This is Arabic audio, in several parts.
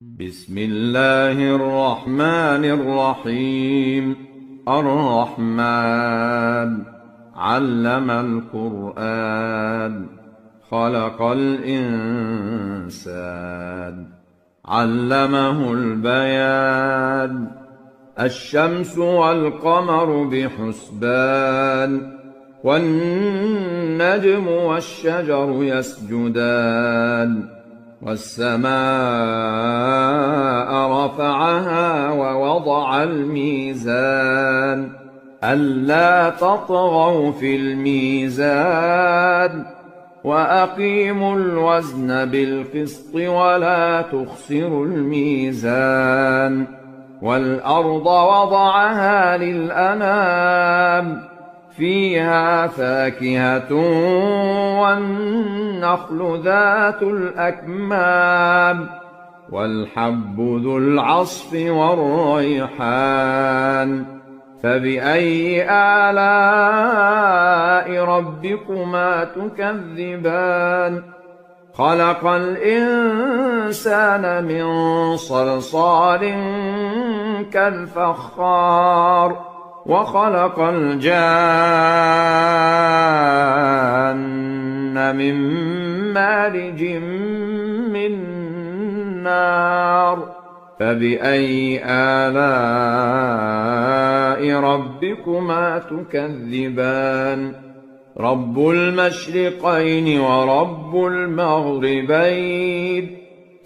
بسم الله الرحمن الرحيم. الرحمن علم القرآن خلق الإنسان علمه البيان. الشمس والقمر بحسبان والنجم والشجر يسجدان والسماء رفعها ووضع الميزان ألا تطغوا في الميزان وأقيموا الوزن بالقسط ولا تخسروا الميزان. والأرض وضعها للأنام فيها فاكهة والنخل ذات الأكمام والحب ذو العصف والريحان. فبأي آلاء ربكما تكذبان؟ خلق الإنسان من صلصال كالفخار وخلق الجان من مارج من نار. فبأي آلاء ربكما تكذبان؟ رب المشرقين ورب المغربين.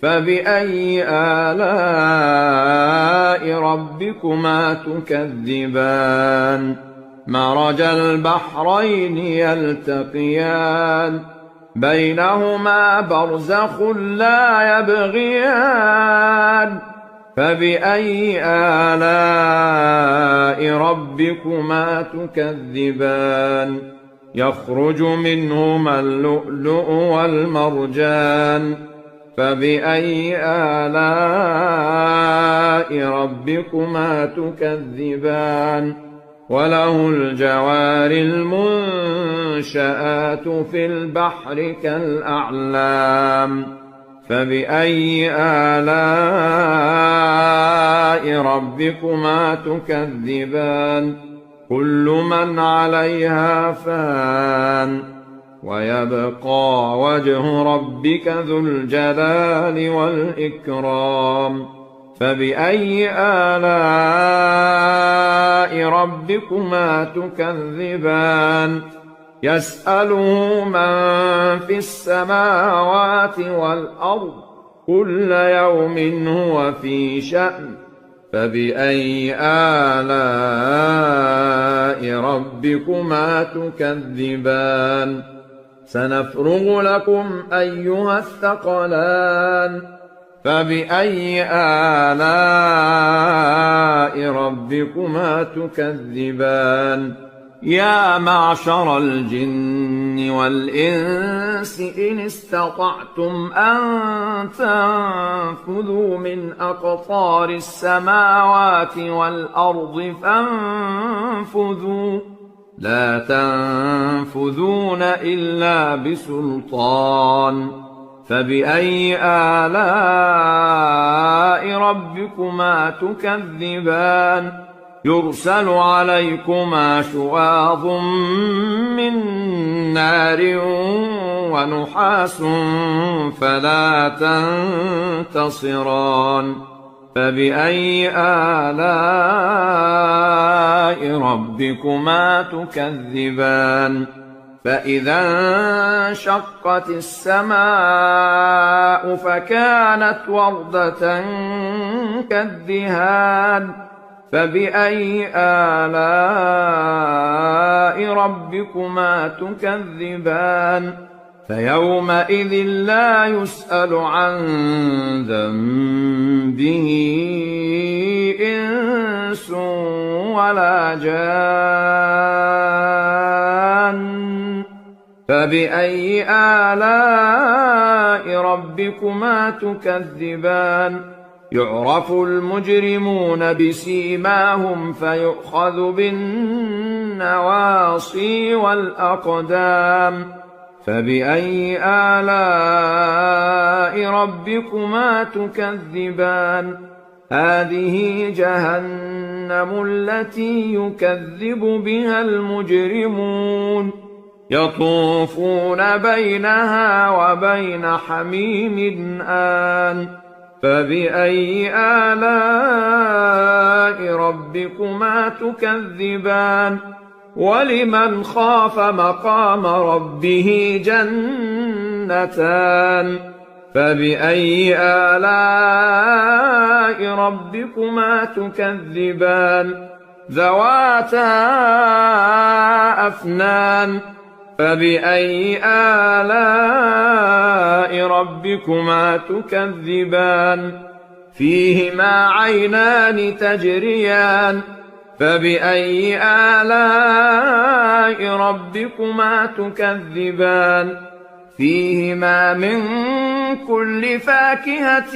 فبأي آلاء ربكما تكذبان؟ مرج البحرين يلتقيان بينهما برزخ لا يبغيان. فبأي آلاء ربكما تكذبان؟ يخرج منهما اللؤلؤ والمرجان. فبأي آلاء ربكما تكذبان؟ وله الجوار المنشآت في البحر كالأعلام. فبأي آلاء ربكما تكذبان؟ كل من عليها فان ويبقى وجه ربك ذو الجلال والإكرام. فبأي آلاء ربكما تكذبان؟ يسأله من في السماوات والأرض كل يوم هو في شأن. فبأي آلاء ربكما تكذبان؟ سنفرغ لكم أيها الثقلان. فبأي آلاء ربكما تكذبان؟ يا معشر الجن والإنس إن استطعتم أن تنفذوا من أقطار السماوات والأرض فانفذوا لا تنفذون إلا بسلطان. فبأي آلاء ربكما تكذبان؟ يرسل عليكما شواظ من نار ونحاس فلا تنتصران. فبأي آلاء ربكما تكذبان؟ فإذا انشقت السماء فكانت وردة كالدهان. فبأي آلاء ربكما تكذبان؟ فيومئذ لا يسأل عن ذنبه إنس ولا جان. فبأي آلاء ربكما تكذبان؟ يعرف المجرمون بسيماهم فيؤخذ بالنواصي والأقدام. فبأي آلاء ربكما تكذبان هذه جهنم التي يكذب بها المجرمون يطوفون بينها وبين حميم آن فبأي آلاء ربكما تكذبان ولمن خاف مقام ربه جنتان فبأي آلاء ربكما تكذبان ذواتا أفنان فبأي آلاء ربكما تكذبان فيهما عينان تجريان فبأي آلاء ربكما تكذبان فيهما من كل فاكهة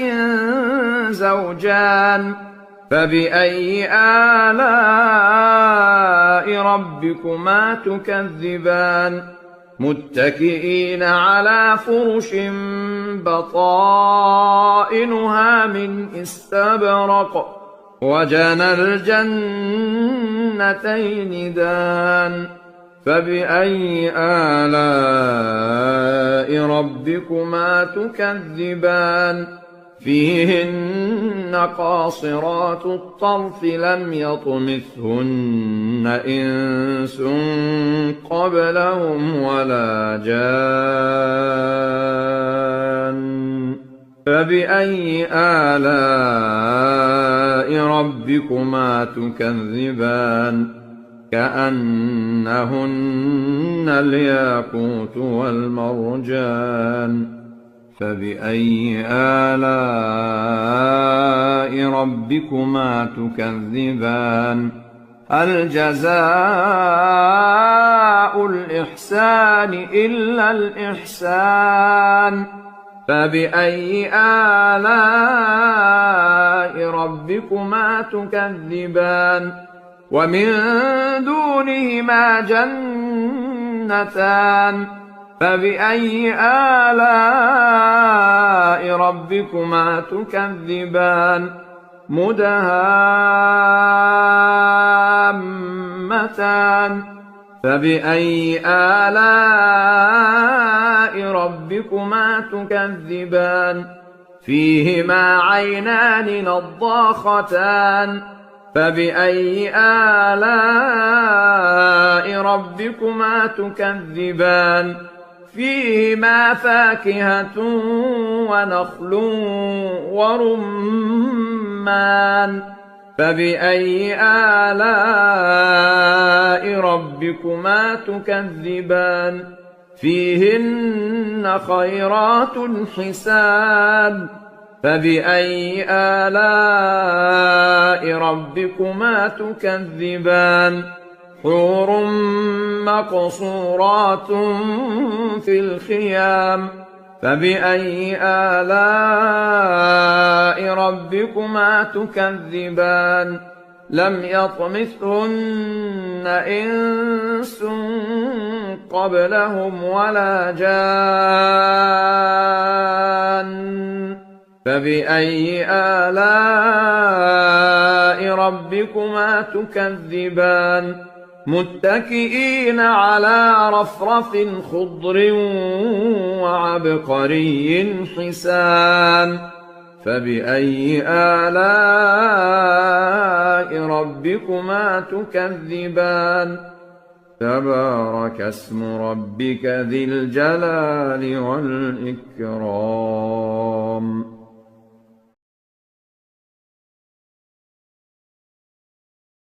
زوجان فبأي آلاء ربكما تكذبان متكئين على فرش بطائنها من استبرق وجنى الجنتين دان فبأي آلاء ربكما تكذبان فيهن قاصرات الطرف لم يطمثهن إنس قبلهم ولا جان فبأي آلاء ربكما تكذبان كأنهن الياقوت والمرجان فبأي آلاء ربكما تكذبان هل جزاء الإحسان إلا الإحسان فبأي آلاء ربكما تكذبان ومن دونهما جنتان فبأي آلاء ربكما تكذبان مدهامتان فبأي آلاء ربكما تكذبان فيهما عينان نضاختان فبأي آلاء ربكما تكذبان فيهما فاكهة ونخل ورمان فبأي آلاء ربكما تكذبان فيهن خيرات حسان فبأي آلاء ربكما تكذبان حور مقصورات في الخيام فبأي آلاء ربكما تكذبان لم يطمثهن إنس قبلهم ولا جان فبأي آلاء ربكما تكذبان متكئين على رفرف خضر وعبقري حسان فبأي آلاء ربكما تكذبان تبارك اسم ربك ذي الجلال والإكرام